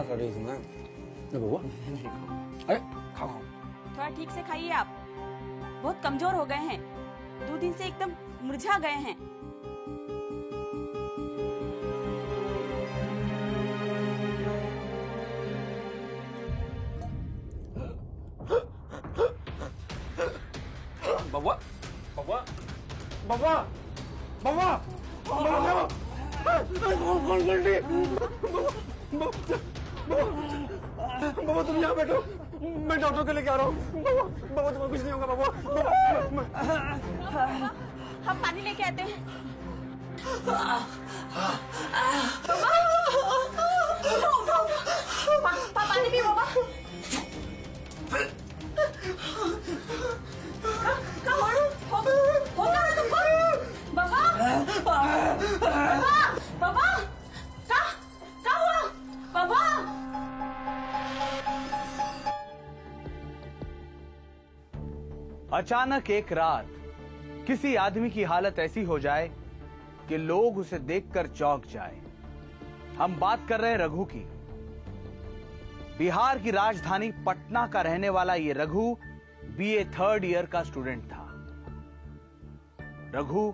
क्या कर रही थी मैं? बबुआ अरे खाओ। थोड़ा ठीक से खाइए आप, बहुत कमजोर हो गए हैं, 2 दिन से एकदम मुरझा गए हैं। बबुआ बबुआ बबुआ बबुआ बबुआ बबुआ तुम यहाँ बैठो, मैं डॉक्टर के लेके आ रहा हूँ। बबुआ तुम्हें कुछ नहीं होगा बबुआ। हम पानी लेके आते हैं। पानी पी बाबा। अचानक एक रात किसी आदमी की हालत ऐसी हो जाए कि लोग उसे देखकर चौंक जाए। हम बात कर रहे हैं रघु की। बिहार की राजधानी पटना का रहने वाला ये रघु बीए 3rd ईयर का स्टूडेंट था। रघु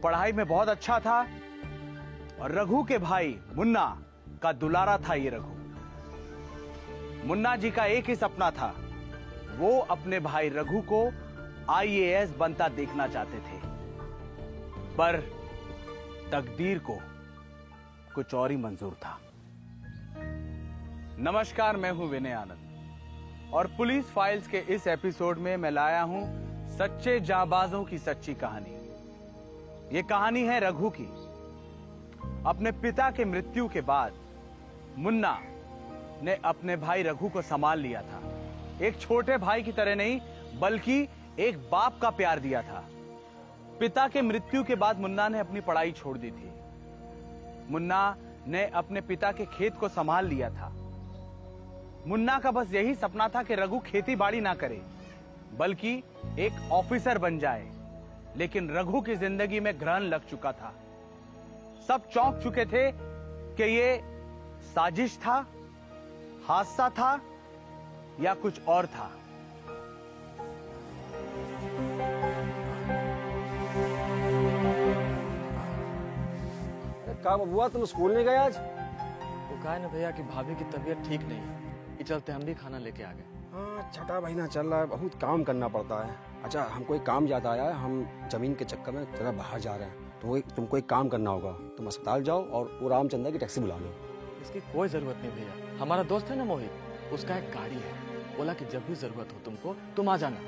पढ़ाई में बहुत अच्छा था और रघु के भाई मुन्ना का दुलारा था ये रघु। मुन्ना जी का एक ही सपना था, वो अपने भाई रघु को IAS बनता देखना चाहते थे, पर तकदीर को कुछ और ही मंजूर था। नमस्कार, मैं हूं विनय आनंद और पुलिस फाइल्स के इस एपिसोड में मैं लाया हूं सच्चे जांबाजों की सच्ची कहानी। ये कहानी है रघु की। अपने पिता के मृत्यु के बाद मुन्ना ने अपने भाई रघु को संभाल लिया था। एक छोटे भाई की तरह नहीं, बल्कि एक बाप का प्यार दिया था। पिता के मृत्यु के बाद मुन्ना ने अपनी पढ़ाई छोड़ दी थी। मुन्ना ने अपने पिता के खेत को संभाल लिया था। मुन्ना का बस यही सपना था कि रघु खेती बाड़ी ना करे, बल्कि एक ऑफिसर बन जाए। लेकिन रघु की जिंदगी में ग्रहण लग चुका था। सब चौंक चुके थे कि ये साजिश था, हादसा था या कुछ और था। क्या बबुआ तुम स्कूल नहीं गए आज? वो कहा ना भैया कि भाभी की तबीयत ठीक नहीं है, इस चलते हम भी खाना लेके आ गए। हाँ, छठा महीना चल रहा है, बहुत काम करना पड़ता है। अच्छा, हमको एक काम याद आया है, हम जमीन के चक्कर में जरा बाहर जा रहे हैं, तो तुमको एक काम करना होगा। तुम अस्पताल जाओ और वो रामचंद्र की टैक्सी बुला लो। इसकी कोई जरूरत नहीं भैया, हमारा दोस्त है ना मोहित, उसका एक गाड़ी है। बोला कि जब भी जरूरत हो तुमको तुम आ जाना।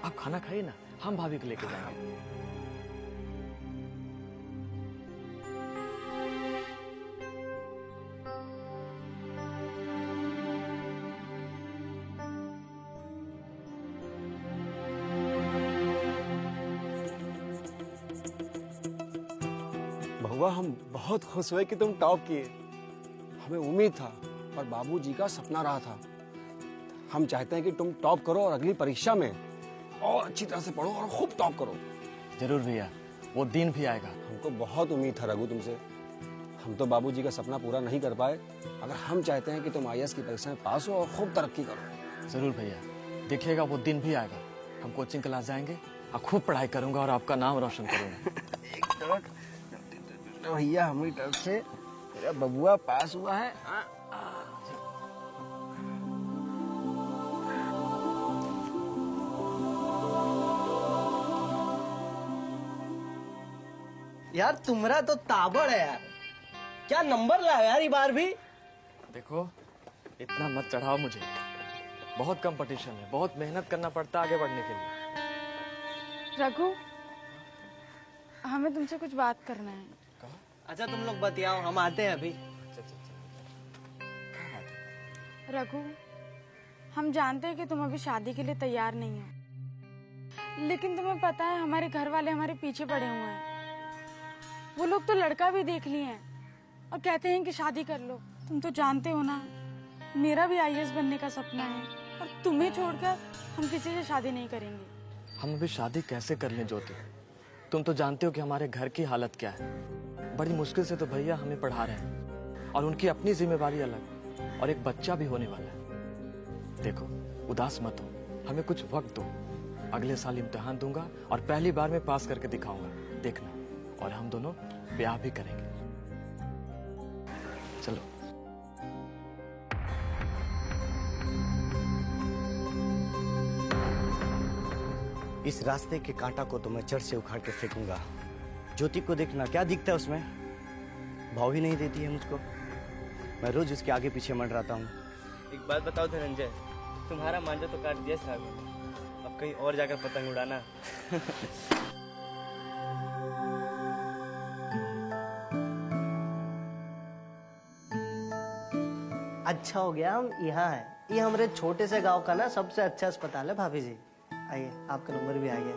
आप खाना खाइए ना, हम भाभी को लेके जाएंगे। बहुआ, हम बहुत खुश हुए कि तुम टॉप किए। हमें उम्मीद था, पर बाबूजी का सपना रहा था। हम चाहते हैं कि तुम टॉप करो और अगली परीक्षा में और अच्छी तरह से पढ़ो और खूब टॉप करो। जरूर भैया, वो दिन भी आएगा। हमको बहुत उम्मीद था रघु तुमसे। हम तो बाबूजी का सपना पूरा नहीं कर पाए, अगर हम चाहते हैं कि तुम IAS की परीक्षा में पास हो और खूब तरक्की करो। जरूर भैया, देखिएगा वो दिन भी आएगा। हम कोचिंग क्लास जाएंगे और खूब पढ़ाई करूंगा और आपका नाम रोशन करूंगा। भैया हमारी तरफ से मेरा बबुआ पास हुआ है। यार तुम्हारा तो ताबड़ है यार, क्या नंबर लाया यार ये बार भी। देखो, इतना मत चढ़ाओ मुझे, बहुत कंपटीशन है, बहुत मेहनत करना पड़ता है आगे बढ़ने के लिए। रघु, हमें तुमसे कुछ बात करना है। अच्छा तुम लोग बतियाओ, हम आते हैं अभी। रघु, हम जानते हैं कि तुम अभी शादी के लिए तैयार नहीं हो, लेकिन तुम्हें पता है हमारे घर वाले हमारे पीछे पड़े हुए हैं। वो लोग तो लड़का भी देख लिए हैं और कहते हैं कि शादी कर लो। तुम तो जानते हो ना, मेरा भी IAS बनने का सपना है और तुम्हें छोड़कर हम किसी से शादी नहीं करेंगे। हम अभी शादी कैसे कर लें ज्योति? तुम तो जानते हो कि हमारे घर की हालत क्या है। बड़ी मुश्किल से तो भैया हमें पढ़ा रहे हैं और उनकी अपनी जिम्मेवारी अलग। और एक बच्चा भी होने वाला है। देखो, उदास मत हो, हमें कुछ वक्त दो। अगले साल इम्तिहान दूंगा और पहली बार में पास करके दिखाऊंगा, देखना। और हम दोनों ब्याह भी करेंगे। चलो। इस रास्ते के कांटा को तो मैं जड़ से उखाड़ के फेंकूंगा। ज्योति को देखना, क्या दिखता है उसमें? भाव ही नहीं देती है मुझको। मैं रोज उसके आगे पीछे मंडराता हूँ। एक बात बताओ धनंजय, तुम्हारा मांझा तो काट दिया साहब ने, अब कहीं और जाकर पतंग उड़ाना। अच्छा हो गया हम यहाँ हैं। ये हमारे छोटे से गांव का ना सबसे अच्छा अस्पताल है भाभी जी। आइए, आपका नंबर भी आ गया।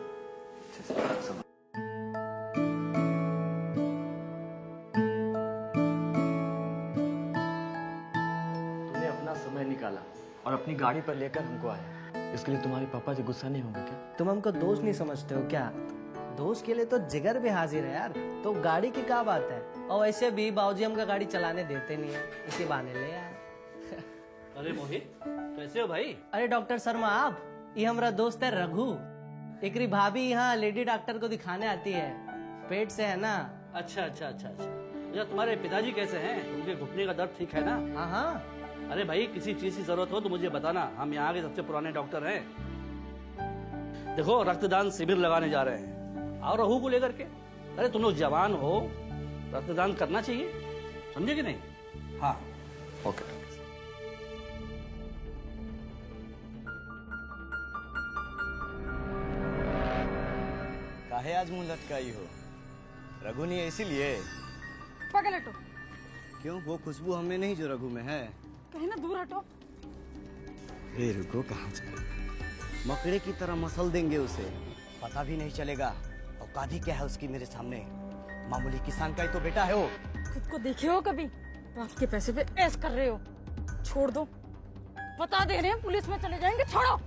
तुमने अपना समय निकाला और अपनी गाड़ी पर लेकर हमको आया, इसके लिए तुम्हारे पापा जी गुस्सा नहीं होंगे क्या? तुम हमको दोस्त नहीं समझते हो क्या? दोस्त के लिए तो जिगर भी हाजिर है यार। तो गाड़ी की क्या बात है? और वैसे भी बाबूजी हमका गाड़ी चलाने देते नहीं है, इसी बहाने ले यार। अरे मोहित, कैसे हो भाई? अरे डॉक्टर शर्मा आप, ये हमारा दोस्त है रघु। एकरी भाभी यहाँ लेडी डॉक्टर को दिखाने आती है, पेट से है ना। अच्छा अच्छा अच्छा अच्छा। अच्छा, तुम्हारे पिताजी कैसे हैं? उनके घुटने का दर्द ठीक है ना? हाँ हाँ। अरे भाई, किसी चीज की जरूरत हो तो मुझे बताना, हम यहाँ के सबसे पुराने डॉक्टर हैं। देखो, रक्तदान शिविर लगाने जा रहे हैं, आओ रहू को लेकर के। अरे तुम लोग जवान हो, रक्तदान करना चाहिए, समझे कि नहीं? हाँ ओके। काहे आज मुंह लटकाई हो? रघु नहीं है इसीलिए? पागल हटो, क्यों, वो खुशबू हमें नहीं जो रघु में है? कहीं ना दूर हटो। ये रुको, कहाँ जाए? मकड़े की तरह मसल देंगे उसे, पता भी नहीं चलेगा। औकात ही क्या है उसकी मेरे सामने? मामूली किसान का ही तो बेटा है वो। खुद को देखे हो कभी? रात के पैसे पे ऐश कर रहे हो। छोड़ दो, बता दे रहे हैं, पुलिस में चले जाएंगे। छोड़ो।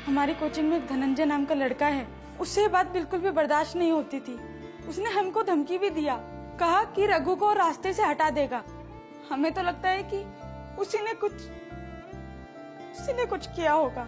हमारी कोचिंग में एक धनंजय नाम का लड़का है, उससे ये बात बिल्कुल भी बर्दाश्त नहीं होती थी। उसने हमको धमकी भी दिया, कहा कि रघु को रास्ते से हटा देगा। हमें तो लगता है कि उसी ने कुछ किया होगा।